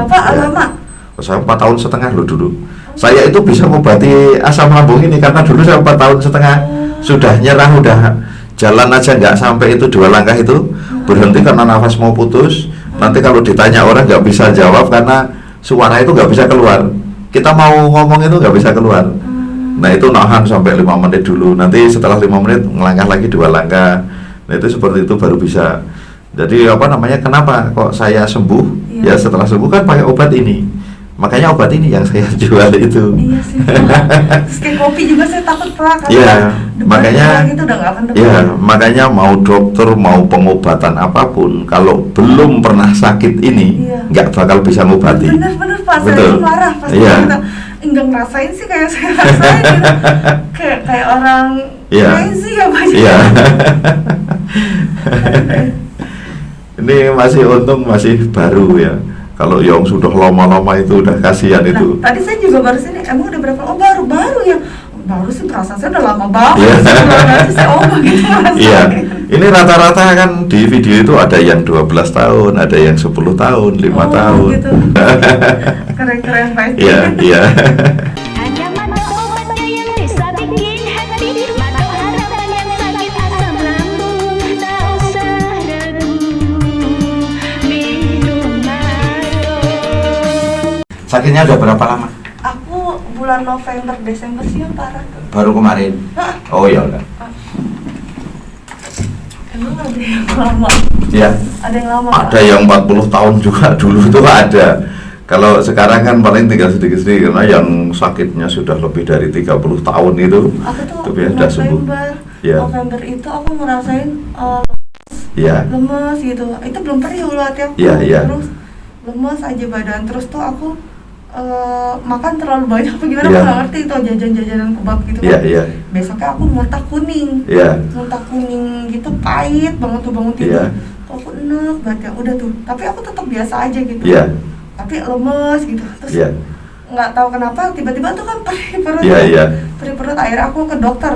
Bapak Ya. lama? Saya 4,5 tahun loh dulu. Saya itu bisa mengobati asam lambung ini karena dulu saya 4,5 tahun. Sudah nyerah, udah jalan aja nggak sampai itu 2 langkah itu berhenti karena nafas mau putus. Nanti kalau ditanya orang nggak bisa jawab karena suara itu nggak bisa keluar. Kita mau ngomong itu nggak bisa keluar. Nah itu nahan sampai 5 menit dulu. Nanti setelah 5 menit ngelangkah lagi 2 langkah. Nah itu seperti itu baru bisa. Jadi kenapa kok saya sembuh? Ya setelah sembuh kan pakai obat ini. Makanya obat ini yang saya jual itu. Iya sih. Terus kayak kopi juga saya takut Pak. Iya, makanya itu udah nggak akan depan. ya, makanya mau dokter mau pengobatan apapun kalau belum pernah sakit ini nggak bakal bisa ngobati. Bener Pak, saya Betul. tuh marah pas kita enggak ngerasain sih kayak saya rasain gitu. kayak orang crazy ya Pak. Iya. Ini masih untung masih baru ya. Kalau yang sudah lama-lama itu udah kasihan itu. Tadi saya juga baru sini, emang udah berapa? Oh baru ya. Baru sih perasaan saya udah lama banget. Iya. Nanti saya gitu rasanya. Iya. Ini rata-rata kan di video itu ada yang 12 tahun, ada yang 10 tahun, 5 tahun. Gitu. Keren-keren Pak. Iya. Hanya mata obatnya yang bisa bikin hati mata harapan yang sakit asam lambung. Tak usah ragu, minum Maro. Sakitnya udah berapa lama? Aku bulan November Desember sih yang parah tuh. Baru kemarin. Oh ya udah. Emang ada yang lama? Ya. Ada yang lama? Ada yang 40 tahun juga dulu tuh ada. Kalau sekarang kan paling tinggal sedikit-sedikit karena yang sakitnya sudah lebih dari 30 tahun itu. Aku tuh Tapi sudah sembuh. November itu aku ngerasain lemes gitu. Itu belum periulat ya. Terus lemes aja badan. Terus tuh aku makan terlalu banyak apa gimana, aku nggak ngerti itu jajan-jajanan kebab gitu kan. Besoknya aku muntah kuning. Muntah kuning gitu, pahit banget tuh bangun tidur. Kok aku enak banget ya, udah tuh. Tapi aku tetap biasa aja gitu. Tapi lemes gitu. Terus nggak tahu kenapa tiba-tiba tuh kan perih perut. Perih perut, akhirnya aku ke dokter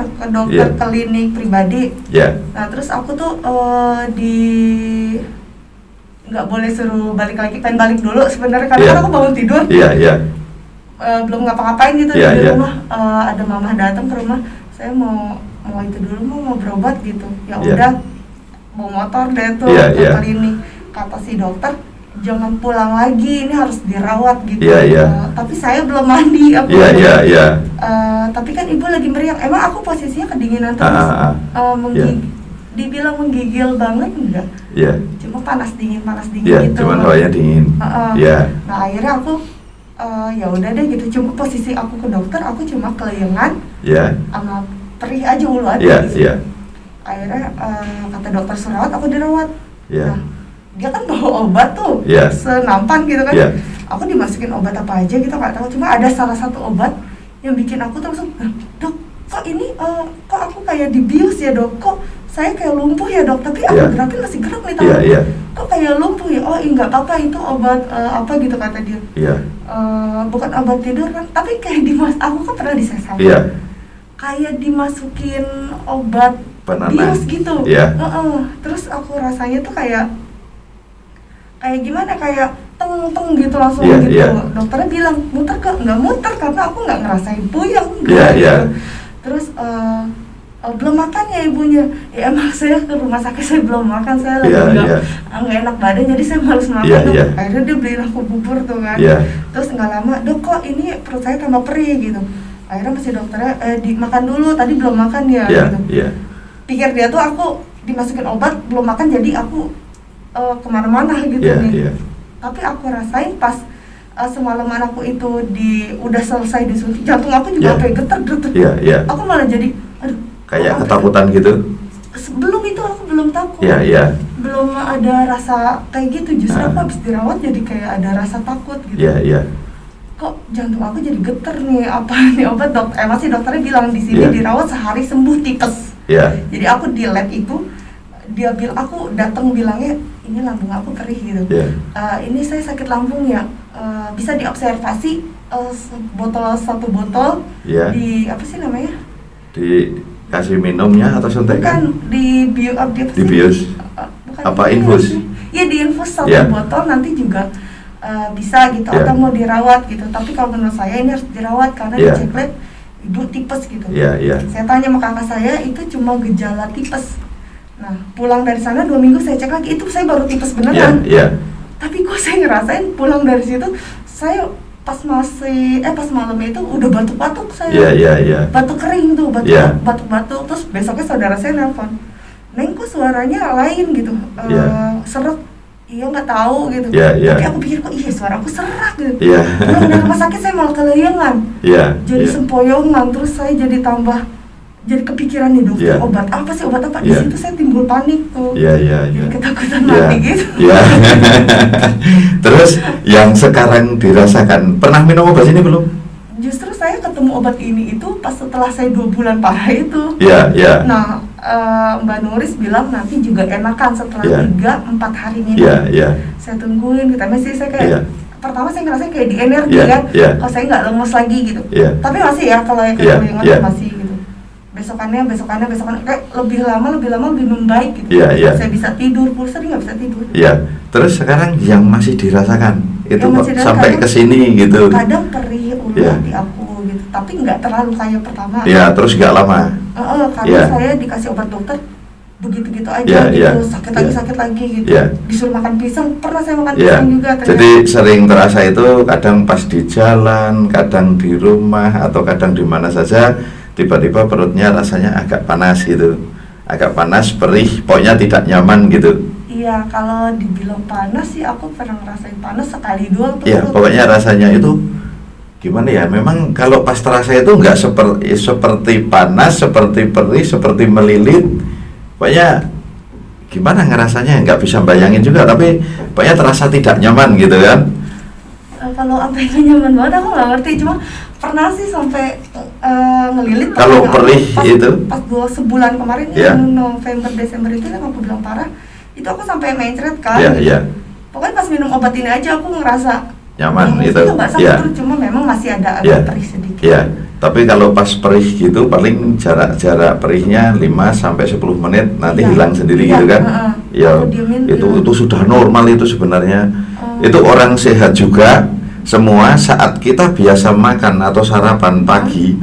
klinik pribadi. Nah terus aku tuh nggak boleh suruh balik lagi, pengen balik dulu sebenarnya karena aku bangun tidur. Belum ngapa-ngapain gitu di rumah. Ada mama datang ke rumah, saya mau itu dulu mau berobat gitu. Ya udah, bawa motor deh tuh ke klinik. Kata si dokter, jangan pulang lagi, ini harus dirawat gitu. Tapi saya belum mandi. Tapi kan ibu lagi meriang. Emang aku posisinya kedinginan terus. Dibilang menggigil banget enggak? Cuma panas dingin gitu. Cuma hawanya dingin. Nah akhirnya aku ya udah deh gitu. Cuma posisi aku ke dokter, aku cuma kelayangan sama perih aja ulu aja. Akhirnya kata dokter surawat, aku dirawat. Nah, dia kan bawa obat tuh senampan gitu kan. Aku dimasukin obat apa aja gitu nggak tahu. Cuma ada salah satu obat yang bikin aku tuh langsung, dok, kok ini kok aku kayak dibius ya dok, kok saya kayak lumpuh ya dok, tapi aku gerakin masih gerak nih tangan. Kok kayak lumpuh ya? Oh nggak apa-apa, itu obat apa gitu kata dia. Bukan obat tidur kan, tapi kayak aku kan pernah disesam. Kayak dimasukin obat bius gitu. Terus aku rasanya tuh kayak gimana, kayak teng gitu langsung gitu. Dokternya bilang muter kok, nggak muter karena aku nggak ngerasain puyeng gitu. Terus belum makan ya ibunya. Ya emang saya ke rumah sakit saya belum makan, saya lagi nggak enak badan jadi saya malas makan. Akhirnya dia beliin aku bubur tuh kan. Terus nggak lama, dok kok ini perut saya tambah perih gitu. Akhirnya masih dokternya dimakan dulu, tadi belum makan ya gitu. Pikir dia tuh aku dimasukin obat belum makan jadi aku kemana-mana gitu nih. Tapi aku rasain pas semalaman aku itu udah selesai disuntik, jantung aku juga kayak getar-getar. Aku malah jadi aduh, kayak ketakutan gitu. Sebelum itu aku belum takut. Belum ada rasa kayak gitu, justru aku habis dirawat jadi kayak ada rasa takut gitu. Kok jantung aku jadi getar nih, apa nih obat masih dokternya bilang di sini dirawat sehari sembuh tipes. Jadi aku di lab itu dia bilang, aku datang bilangnya ini lambung aku perih gitu. Ini saya sakit lambung ya, bisa diobservasi satu botol di apa sih namanya? Dikasih minumnya atau suntikan? Bukan, di bius. Di bius. Apa infus? Iya di infus satu botol, nanti juga bisa gitu atau mau dirawat gitu. Tapi kalau menurut saya ini harus dirawat karena di cek lab ibu tipes gitu. Saya tanya sama kakak saya, itu cuma gejala tipes. Nah, pulang dari sana 2 minggu saya cek lagi, itu saya baru tipes beneran. Tapi kok saya ngerasain pulang dari situ, saya pas malam itu udah batuk-batuk saya. Batuk kering tuh, batuk-batuk. Terus besoknya saudara saya nelpon, "Neng, kok suaranya lain gitu, seret." Iya, nggak tahu gitu. Tapi aku pikir kok suara aku serak gitu. Pulang dari rumah sakit saya malah kelayangan. Jadi sempoyongan, terus saya jadi kepikiran nih, dokter obat apa sih, obat apa? Di situ saya timbul panik tuh. Jadi ketakutan mati gitu. Terus yang sekarang dirasakan, pernah minum obat ini belum? Justru saya ketemu obat ini itu pas setelah saya 2 bulan parah itu. Nah, Mbak Nuris bilang nanti juga enakan setelah 3-4 hari minum. Saya tungguin gitu. Masih saya kayak pertama saya ngerasain kayak di energi kan. Kalau saya nggak lemes lagi gitu. Tapi masih ya kalau yang masih gitu. Besokannya kayak lebih lama lebih membaik gitu. Saya bisa tidur, pulsa nggak bisa tidur. Terus sekarang yang masih dirasakan itu sampai ke sini gitu. Kadang perih ulah di aku gitu, tapi nggak terlalu kayak pertama. Terus nggak lama. Karena saya dikasih obat dokter begitu-gitu aja gitu, sakit lagi gitu. Disuruh makan pisang, pernah saya makan pisang juga. Jadi sering terasa itu kadang pas di jalan, kadang di rumah atau kadang di mana saja, tiba-tiba perutnya rasanya agak panas gitu, agak panas, perih, pokoknya tidak nyaman gitu. Iya, kalau dibilang panas sih aku pernah ngerasain panas sekali doang tuh. Pokoknya rasanya itu gimana ya, memang kalau pas terasa itu nggak seperti panas, seperti perih, seperti melilit, pokoknya gimana ngerasanya, nggak bisa bayangin juga, tapi pokoknya terasa tidak nyaman gitu kan. Kalau sampai nyaman banget aku nggak ngerti, cuma pernah sih sampai ngelilit. Kalau perih itu pas 2 sebulan kemarin November Desember itu yang aku bilang parah, itu aku sampai mencret kan. Pokoknya pas minum obat ini aja aku ngerasa nyaman itu. Nggak sakit, cuma memang masih ada agak perih sedikit. Tapi kalau pas perih gitu paling jarak perihnya 5-10 menit nanti hilang sendiri gitu kan. Itu sudah normal itu sebenarnya. Itu orang sehat juga. Semua saat kita biasa makan atau sarapan pagi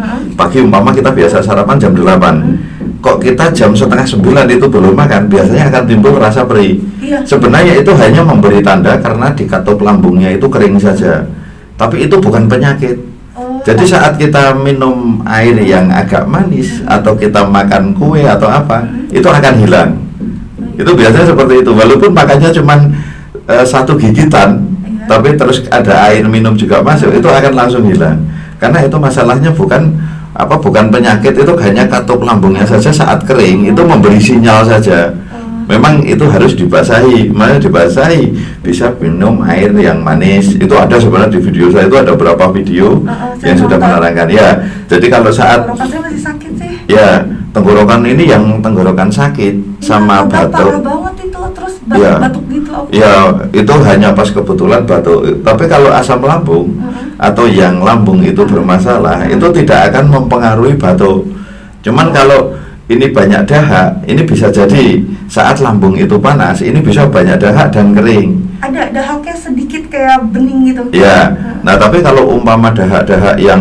umpama kita biasa sarapan jam 8, kok kita jam 8:30 itu belum makan, biasanya akan timbul rasa perih. Sebenarnya itu hanya memberi tanda karena di katup lambungnya itu kering saja, tapi itu bukan penyakit. Jadi saat kita minum air yang agak manis atau kita makan kue atau apa, itu akan hilang. Itu biasanya seperti itu, walaupun makannya cuma 1 gigitan, tapi terus ada air minum juga masuk, itu akan langsung hilang. Karena itu masalahnya bukan penyakit, itu hanya katup lambungnya saja saat kering, itu memberi sinyal saja. Memang itu harus dibasahi, bisa minum air yang manis. Itu ada sebenarnya di video saya, itu ada beberapa video yang sudah menerangkan. Jadi kalau saat masih sakit sih. Tenggorokan ini yang tenggorokan sakit sama batuk. Parah banget itu, terus batuk gitu. Itu hanya pas kebetulan batuk. Tapi kalau asam lambung atau yang lambung itu bermasalah, itu tidak akan mempengaruhi batuk. Cuman kalau ini banyak dahak, ini bisa jadi saat lambung itu panas, ini bisa banyak dahak dan kering. Ada dahaknya sedikit kayak bening gitu. Nah tapi kalau umpama dahak-dahak yang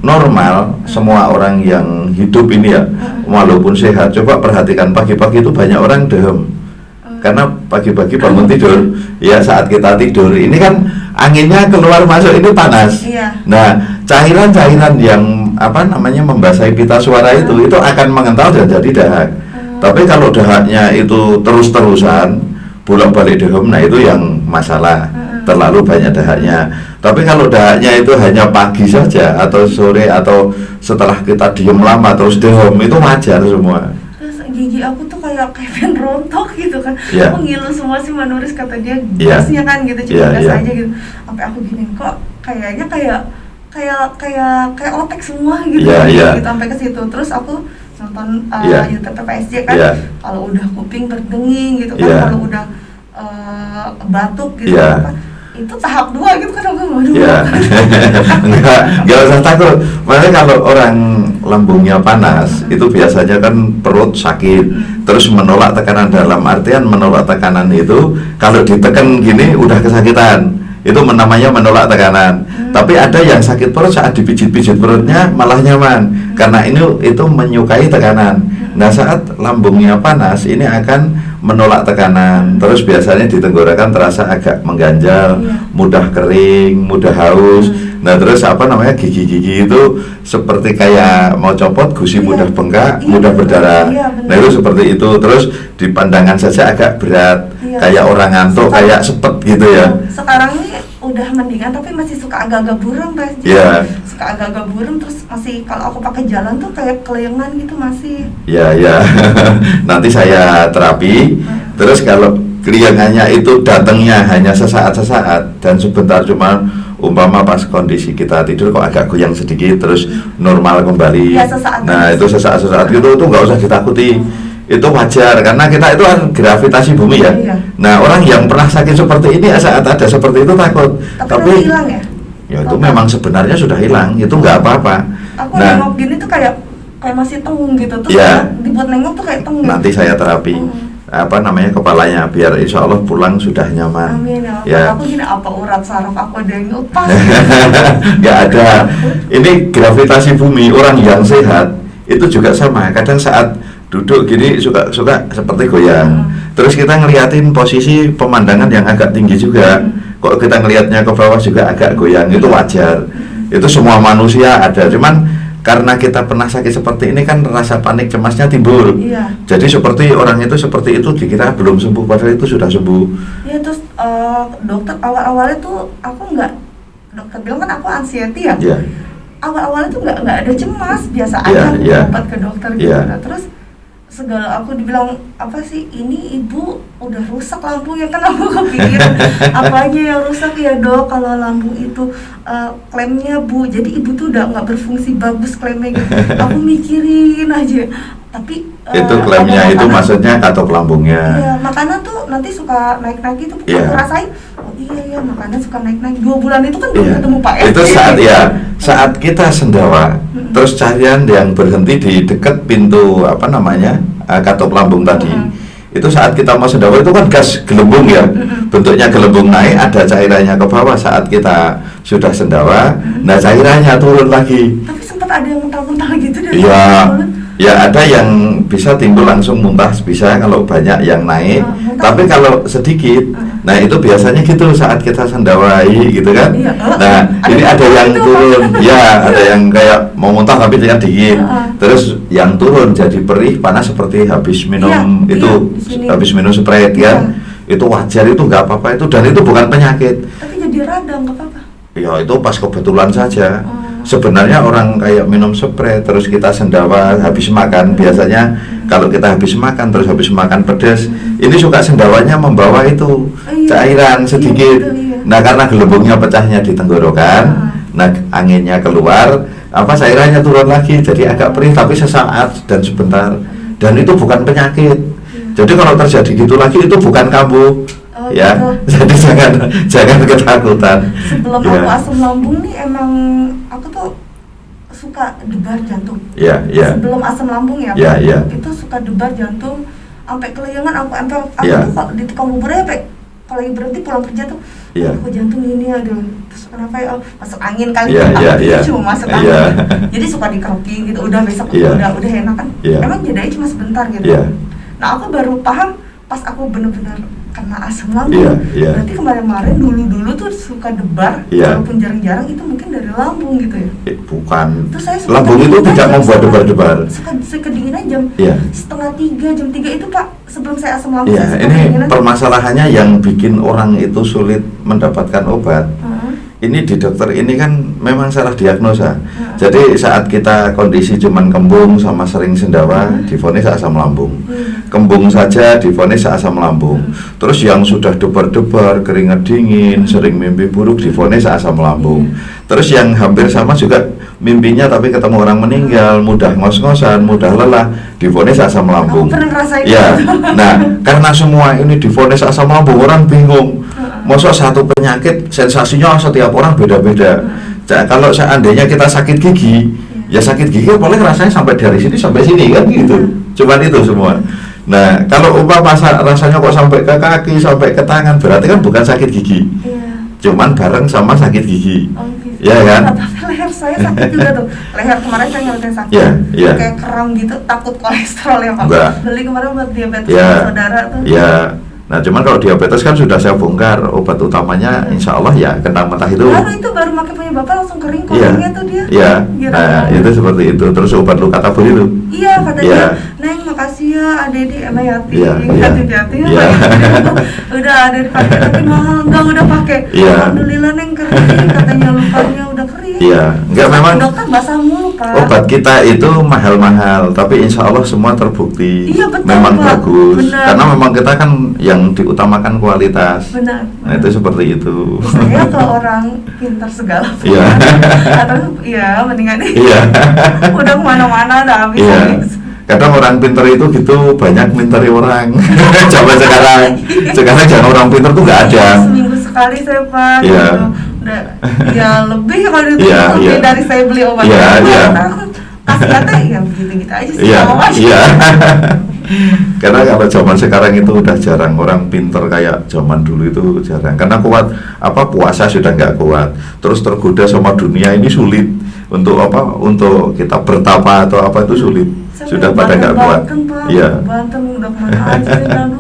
normal, semua orang yang hidup ini walaupun sehat, coba perhatikan pagi-pagi itu banyak orang dehem. Karena pagi-pagi bangun tidur, saat kita tidur ini kan anginnya keluar masuk ini panas. Nah, cairan-cairan yang membasahi pita suara itu akan mengental dan jadi dahak. Tapi kalau dahaknya itu terus-terusan bolak-balik dehem, nah itu yang masalah. Terlalu banyak dahaknya. Tapi kalau dahaknya itu hanya pagi saja atau sore atau setelah kita diem lama terus dehem, itu wajar semua. Terus gigi aku tuh kayak pengen rontok gitu kan. Aku ngilu semua sih, Manuris kata dia gasnya kan gitu, cuma gas aja gitu. Sampai aku gini, kok kayaknya kayak otek semua gitu. Gitu sampai ke situ. Terus aku nonton YouTube PPSJ kan. Kalau udah kuping berdenging gitu kan, kalau udah batuk gitu itu tahap 2 gitu kan. Aku enggak usah takut. Makanya kalau orang lambungnya panas itu biasanya kan perut sakit, terus menolak tekanan, dalam artian menolak tekanan itu kalau ditekan gini udah kesakitan. itu namanya menolak tekanan. Tapi ada yang sakit perut saat dipijit-pijit perutnya malah nyaman, karena itu menyukai tekanan. Nah, saat lambungnya panas ini akan menolak tekanan. Terus biasanya di tenggorokan terasa agak mengganjal, mudah kering, mudah haus. Nah, terus gigi-gigi itu seperti kayak mau copot, gusi mudah bengkak, mudah berdarah. Nah, itu seperti itu. Terus di pandangan saja agak berat, kayak orang ngantuk, kayak sepet gitu ya. Sekarang ini udah mendingan, tapi masih suka agak-agak buram, Pak. Suka agak-agak buram, terus masih kalau aku pakai jalan tuh kayak kelayangan gitu masih. Ya. Nanti saya terapi. Terus kalau kelayangannya itu datangnya hanya sesaat-sesaat dan sebentar, cuma umpama pas kondisi kita tidur kok agak goyang sedikit terus normal kembali. Nah, itu sesaat-sesaat gitu tuh nggak usah ditakuti. Itu wajar karena kita itu kan gravitasi bumi ya. Nah, orang yang pernah sakit seperti ini saat ada seperti itu takut. Tapi hilang ya? Ya itu memang sebenarnya sudah hilang, itu nggak apa-apa. Aku nengok gini tuh kayak masih tengung gitu, terus dibuat nengok tuh kayak tengung. Nanti saya terapi kepalanya biar insya Allah pulang sudah nyaman. Amin ya. Aku gini apa urat saraf aku ada yang lepas. Nggak ada. Ini gravitasi bumi. Orang yang sehat itu juga sama. Kadang saat duduk gini suka seperti goyang. Terus kita ngeliatin posisi pemandangan yang agak tinggi juga. Kok kita ngelihatnya ke bawah juga agak goyang. Itu wajar. Itu semua manusia ada. Cuman karena kita pernah sakit seperti ini kan rasa panik cemasnya timbul. Jadi seperti orang itu seperti itu dikira belum sembuh padahal itu sudah sembuh. Iya, terus dokter awal-awalnya tuh aku dokter bilang kan aku anxiety ya. Awal-awalnya tuh nggak ada cemas, biasa aja obat ke dokter gitu. Nah, terus segala aku dibilang apa sih, ini ibu udah rusak lambungnya, kan aku kepikiran apanya yang rusak ya dok, kalau lambung itu klemnya bu, jadi ibu tuh udah nggak berfungsi bagus klemnya gitu. Aku mikirin aja, tapi itu klemnya itu maksudnya katup lambungnya. Iya, makanan tuh nanti suka naik-naik gitu. Aku rasain, oh iya makanan suka naik-naik. 2 bulan itu kan belum ketemu Pak Itu saat kita sendawa, terus carian yang berhenti di dekat pintu katup lambung tadi. Itu saat kita mau sendawa itu kan gas gelembung ya, bentuknya gelembung naik, ada cairannya ke bawah. Saat kita sudah sendawa, nah cairannya turun lagi. Tapi sempat ada yang muntah-muntah gitu dari Ya ada yang bisa timbul langsung muntah, bisa kalau banyak yang naik. Tapi kalau sedikit, nah itu biasanya gitu saat kita sendawai gitu kan. Nah ini ada yang turun, ada yang kayak mau muntah tapi tidak dingin. Terus yang turun jadi perih panas seperti habis minum habis minum Sprite kan. Itu wajar, itu nggak apa-apa itu, dan itu bukan penyakit. Tapi jadi radang nggak apa-apa. Ya itu pas kebetulan saja. Sebenarnya orang kayak minum spray terus kita sendawa habis makan, biasanya kalau kita habis makan terus habis makan pedas, ini suka sendawanya membawa itu cairan sedikit. Nah karena gelembungnya pecahnya di tenggorokan, nah anginnya keluar, cairannya turun lagi, jadi agak perih tapi sesaat dan sebentar, dan itu bukan penyakit. Jadi kalau terjadi gitu lagi itu bukan kambuh. Jadi jangan ketakutan. Sebelum aku asam lambung nih emang aku tuh suka debar jantung. Sebelum asam lambung itu suka debar jantung sampai kelayangan. Aku tuh kalau di tukang buburnya kalau lagi berhenti pulang kerja tuh, aku jantung ini aduh, terus kenapa ya, masuk angin kali cuma masuk angin. Jadi suka dikerupin gitu, udah besok udah enak kan. Emang jedanya cuma sebentar gitu. Nah aku baru paham pas aku bener-bener kena asam lambung. Berarti kemarin-kemarin dulu tuh suka debar, walaupun jarang-jarang itu mungkin dari lambung gitu ya. Bukan. Lambung itu tidak membuat debar-debar. Suka kedinginan jam 2:30, jam 3 itu Pak, sebelum saya asam lambung. Ini permasalahannya yang bikin orang itu sulit mendapatkan obat. Ini di dokter ini kan memang salah diagnosa. Jadi saat kita kondisi cuman kembung sama sering sendawa, divonis asam lambung. Kembung saja divonis asam lambung. Terus yang sudah debar-debar, keringat dingin, sering mimpi buruk, divonis asam lambung. Terus yang hampir sama juga mimpinya tapi ketemu orang meninggal, mudah ngos-ngosan, mudah lelah, divonis asam lambung. Aku pernah ngerasain Nah, karena semua ini divonis asam lambung, orang bingung. Masa satu penyakit sensasinya setiap orang beda-beda. Kalau seandainya kita sakit gigi, ya sakit gigi paling rasanya sampai dari sini sampai sini kan gitu. Cuman itu semua. Nah, kalau rasanya kok sampai ke kaki, sampai ke tangan, berarti kan bukan sakit gigi. cuman bareng sama sakit gigi. Oh, gitu. Ya kan? Tapi leher saya sakit juga tuh. Leher kemarin saya ngeliatin sakit. Ya. Kayak kram gitu, takut kolesterol ya Pak. Enggak. Beli kemarin buat diabetes Ya. saudara tuh. Ya. Nah, cuman kalau diabetes kan sudah saya bongkar obat utamanya, insya Allah ya kentang mentah itu. Baru pakai punya Bapak langsung kering kolongnya tuh dia. Iya. Gila. Nah, itu seperti itu. Terus obat luka tabur itu. Iya, kata Iya. dia, Neng makasih ya, Adedi emang Yati, Iya. hati-hati ya, Iya. udah ada dipakai tapi mahal, enggak udah pakai. Iya. Alhamdulillah Neng kering, katanya lukanya udah kering. Iya, enggak memang Dokter basah mulu Pak. obat kita itu mahal-mahal, tapi insya Allah semua terbukti Iya, betul, memang Pak. bagus. Benar. Karena memang kita kan yang diutamakan kualitas. Benar. Nah, itu seperti itu. Saya ke orang pintar segala. Iya. Atau ya mendingan Iya. udah kemana-mana udah habis. Iya. Kadang orang pinter itu gitu banyak minteri orang. Coba sekarang jangan orang pinter tuh nggak ada. Seminggu sekali saya Pak. Iya. Gitu. Udah, ya lebih kalau itu Iya, lebih iya. dari saya beli obat. Iya, iya. Kasih teh ya begitu-gitu aja sih. Iya, sama aja. iya. Karena kalau zaman sekarang itu udah jarang orang pinter kayak zaman dulu itu jarang. Karena kuat puasa sudah nggak kuat. Terus tergoda sama dunia ini sulit untuk untuk kita bertapa atau apa itu sulit. Saya Sudah mau pada nggak kuat. Banten, Pak. Iya. Banten udah kemana aja lalu.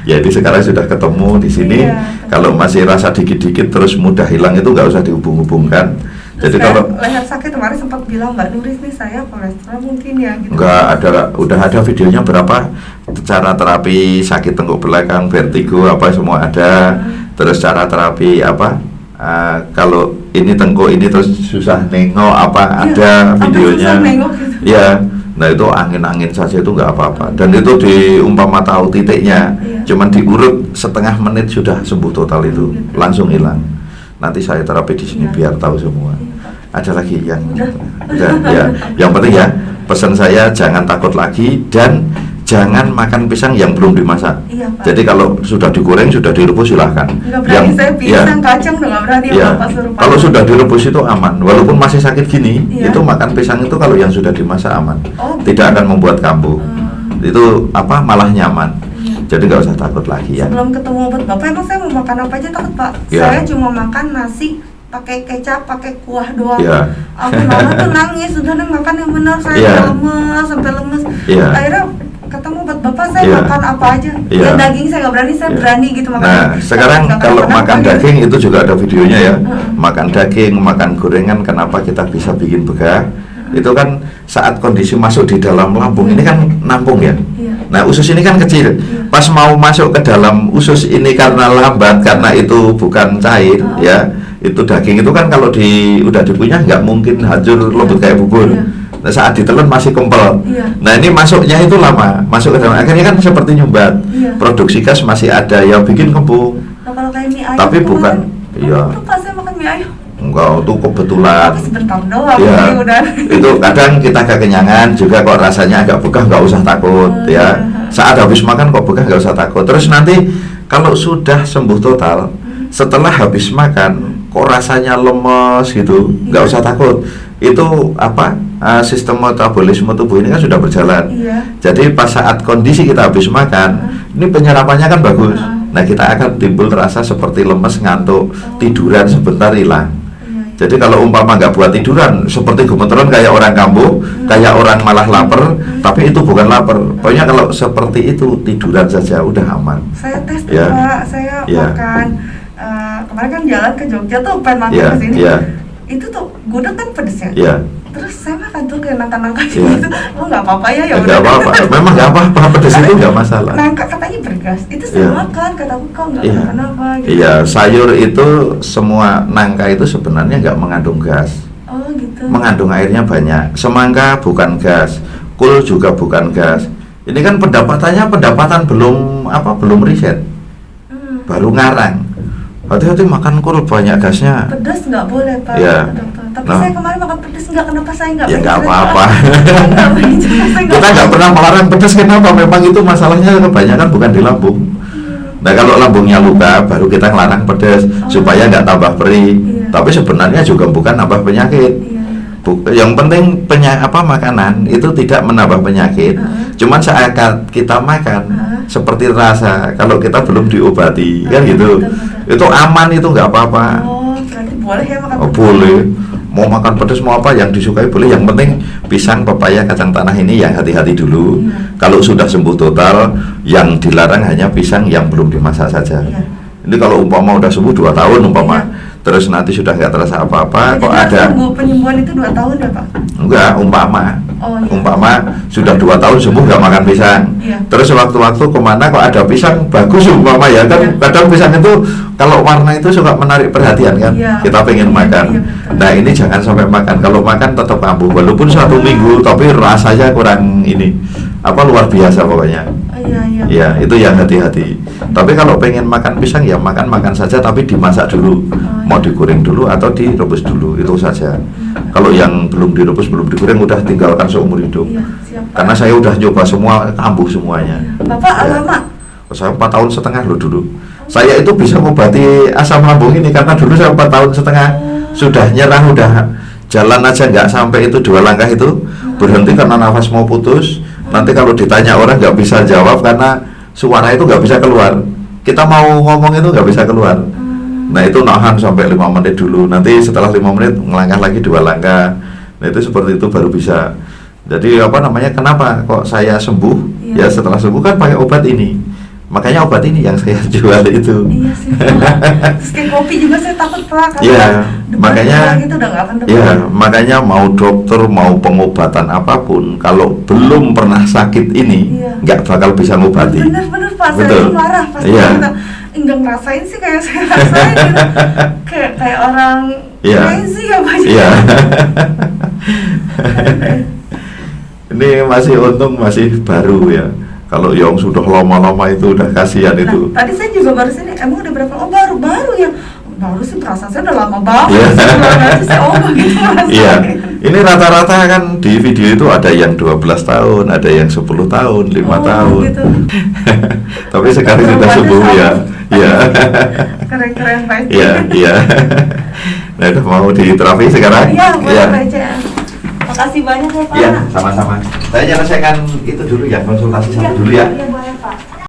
Jadi sekarang sudah ketemu di sini. Iya. Kalau masih rasa dikit-dikit terus mudah hilang itu nggak usah dihubung-hubungkan. Terus Jadi kalau leher sakit kemarin sempat bilang Mbak Nuris nih saya kolesterol mungkin ya gitu. enggak ada, udah ada videonya berapa cara terapi sakit tengkuk belakang, vertigo apa semua ada. Terus cara terapi kalau ini tengkuk ini terus susah nengok Iya, ada sampai videonya. susah nengok gitu. Ya, nah itu angin-angin saja itu nggak apa-apa. Dan itu diumpama tahu titiknya, Iya. cuman diurut setengah menit sudah sembuh total itu, langsung hilang. Nanti saya terapi di sini Iya. biar tahu semua. Iya, Pak. Ada lagi yang Udah. ya. Yang penting ya, pesan saya jangan takut lagi dan jangan makan pisang yang belum dimasak. Iya, Pak. Jadi kalau sudah digoreng, sudah direbus silahkan. Nggak berani saya pisang, kacang udah nggak berani ya, Bapak suruh kalau pakai. sudah direbus itu aman. Walaupun masih sakit gini, Iya. itu makan pisang itu kalau yang sudah dimasak aman. Oh. Tidak akan membuat kambuh. Itu malah nyaman. Iya. Jadi nggak usah takut lagi ya. Sebelum ketemu obat Bapak emang saya mau makan apa aja takut Pak. Iya. Saya cuma makan nasi pakai kecap, pakai kuah doang. Iya. Aku mama tuh nangis, udah Neng makan yang benar, saya Iya. lemes sampai lemes. Iya. Akhirnya ketemu obat Bapak saya Iya. makan apa aja. Iya. Yang daging saya nggak berani, saya Iya. berani gitu makan. Nah, sekarang Nggak kalau kenapa-napa makan gitu. daging itu juga ada videonya ya. Makan daging, makan gorengan, kenapa kita bisa bikin begah? Itu kan saat kondisi masuk di dalam lambung ini kan nampung ya. Iya. Nah, usus ini kan kecil. Pas mau masuk ke dalam usus ini karena lambat, karena itu bukan cair ya. Itu daging itu kan kalau udah dikunyah nggak mungkin hancur lembut kayak bubur. Iya. Nah, saat ditelan masih kempel. Iya. Nah, ini masuknya itu lama, masuk ke dalam akhirnya kan seperti nyumbat. Iya. Produksi gas masih ada yang bikin kembung. Nah, kalau kayak mie ayam Tapi kemarin, bukan, iya. Itu pas saya makan mie ayam. Enggak, itu kebetulan. Tapi sebentar doang Ya, ini udah. itu kadang kita kekenyangan juga kok rasanya agak begah nggak usah takut ya. Saat habis makan kok begah nggak usah takut. Terus nanti kalau sudah sembuh total, setelah habis makan kok rasanya lemes gitu, nggak usah takut. Itu sistem metabolisme tubuh ini kan sudah berjalan. Iya. Jadi pas saat kondisi kita habis makan, ini penyerapannya kan bagus. Nah, kita akan timbul rasa seperti lemes, ngantuk, tiduran sebentar hilang. Iya. Jadi kalau umpama nggak buat tiduran, seperti gemeteran kayak orang kambuh, kayak orang malah lapar, tapi itu bukan lapar. Pokoknya kalau seperti itu tiduran saja udah aman. Saya tes tuh Ya. Pak, saya Ya. makan kemarin kan jalan ke Jogja tuh pengen makan Ya, ke sini. ya. Itu tuh gudeg kan pedes ya. Ya, Terus saya makan tuh kayak nangka-nangka Ya. gitu. Oh nggak apa-apa ya nggak udah. apa-apa. Memang nggak apa-apa, pedes itu nggak masalah. Nangka katanya bergas. Itu saya Ya. makan, kataku kok nggak Iya. kenapa gitu. Iya, sayur itu semua nangka itu sebenarnya nggak mengandung gas. Oh gitu. Mengandung airnya banyak. Semangka bukan gas, kul juga bukan gas. Ini kan pendapatan belum riset, baru ngarang. Hati-hati makan kul banyak gasnya. Pedas nggak boleh Pak. Ya. Dokter. Tapi Nah. saya kemarin makan pedas nggak, kenapa saya nggak? Ya nggak pengen apa-apa. Nggak pengen, saya Kita nggak pernah melarang pedas, kenapa? Memang itu masalahnya kebanyakan bukan di lambung. Nah, kalau lambungnya luka, baru kita ngelarang pedas supaya nggak tambah perih. Iya. Tapi sebenarnya juga bukan nambah penyakit. Iya. Yang penting makanan itu tidak menambah penyakit. Cuman saat kita makan, seperti rasa kalau kita belum diobati, kan gitu. Betul. Itu aman, itu nggak apa-apa. Oh, berarti boleh ya makan pepaya? Boleh. Mau makan pedas mau apa yang disukai boleh. Yang penting pisang, pepaya, kacang tanah ini yang hati-hati dulu. Kalau sudah sembuh total, yang dilarang hanya pisang yang belum dimasak saja. Ini kalau umpama udah sembuh 2 tahun umpama, terus nanti sudah nggak terasa apa-apa, kok ada penyembuhan itu 2 tahun ya Pak? enggak, umpama iya. umpama sudah 2 tahun sembuh nggak makan pisang, terus waktu-waktu kemana kok ada pisang bagus umpama ya kan, kadang pisang itu kalau warna itu suka menarik perhatian kan, kita pengen makan. Nah ini jangan sampai makan, kalau makan tetap kambuh walaupun 1 minggu tapi rasanya kurang ini luar biasa pokoknya. Ya itu yang hati-hati. Tapi kalau pengen makan pisang ya makan saja, tapi dimasak dulu, mau digoreng dulu atau direbus dulu, itu saja. Kalau yang belum direbus belum digoreng udah tinggalkan seumur hidup. Karena saya udah nyoba semua, kambuh semuanya. Bapak lama? Saya 4 tahun setengah loh dulu. Saya itu bisa mengobati asam lambung ini karena dulu saya 4 tahun setengah sudah nyerah, udah jalan aja nggak sampai itu 2 langkah itu berhenti karena nafas mau putus. Nanti kalau ditanya orang nggak bisa jawab karena suara itu nggak bisa keluar. Kita mau ngomong itu nggak bisa keluar. Nah itu nahan sampai 5 menit dulu. Nanti setelah 5 menit ngelangkah lagi 2 langkah. Nah itu seperti itu baru bisa. Jadi kenapa kok saya sembuh? Ya setelah sembuh kan pakai obat ini. Makanya obat ini yang saya jual itu. Iya sih. Terus kayak kopi juga saya takut Pak. Makanya gitu udah nggak akan makanya mau dokter mau pengobatan apapun kalau belum pernah sakit ini nggak bakal bisa ngobati. Bener Pak, betul. saya marah pasti kita enggak ngerasain sih kayak saya rasain gitu. kayak orang crazy ya Pak. Ini masih untung masih baru ya. Kalau yang sudah lama-lama itu udah kasihan itu. Tadi saya juga baru sini, emang udah berapa? Oh baru ya. Baru sih perasaan saya udah lama banget. Iya. Ini rata-rata kan di video itu ada yang 12 tahun, ada yang 10 tahun, 5 tahun. Gitu. Tapi sekarang sudah sembuh ya. Iya. Keren-keren Pak. Iya. Nah, udah mau diterapi sekarang? Iya, boleh aja. Makasih banyak ya Pak. Iya, sama-sama. Saya nyelesaikan itu dulu ya, konsultasi satu dulu ya.